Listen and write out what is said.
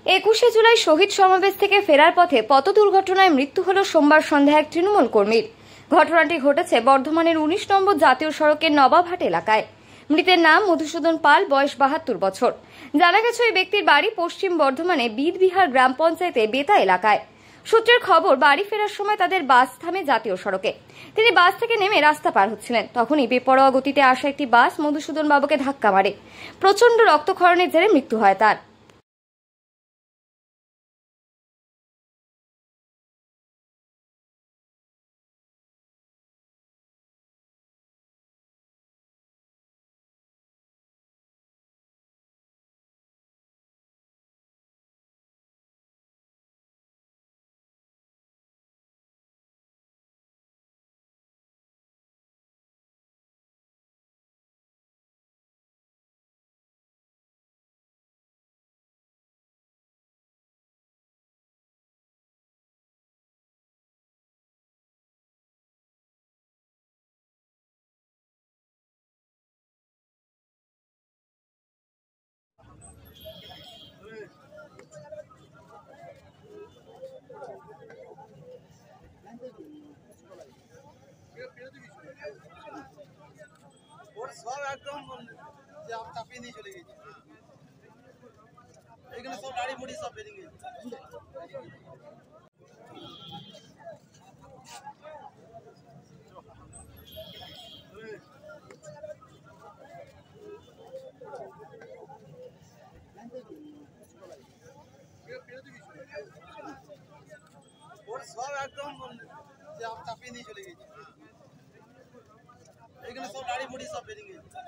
21শে জুলাই শহীদ সমাবেশ থেকে ফেরার পথে পথ দুর্ঘটনায় মৃত্যু হল সোমবার সন্ধ্যায় এক তৃণমূল কর্মীর। ঘটনাটি ঘটেছে বর্ধমানের 19 নম্বর জাতীয় সড়কের নবাবহাট এলাকায়। মৃতের নাম মধুসূদন পাল, বয়স 72 বছর। জানা গেছে ওই ব্যক্তির বাড়ি পশ্চিম বর্ধমানে বীরবিহার গ্রাম পঞ্চায়েতে বেতা এলাকায়। সূত্রের খবর, বাড়ি ফেরার সময় তাদের বাস থামে জাতীয় সড়কে। তিনি বাস থেকে নেমে রাস্তা পার হচ্ছিলেন, তখনই বেপরোয়া গতিতে আসা একটি বাস মধুসূদন বাবুকে ধাক্কা মারে। প্রচন্ড রক্তক্ষরণের জেরে মৃত্যু হয় তার। সব একদম যে চাপিয়ে নিয়ে চলে গেছে, এখানে সব গাড়ি মুড়ি সব বেরিয়ে গেছে। সব একদম যে চাপিয়ে নিয়ে চলে গেছে, এখানে সব গাড়ি মুড়ি সব বেরিয়ে গেছে।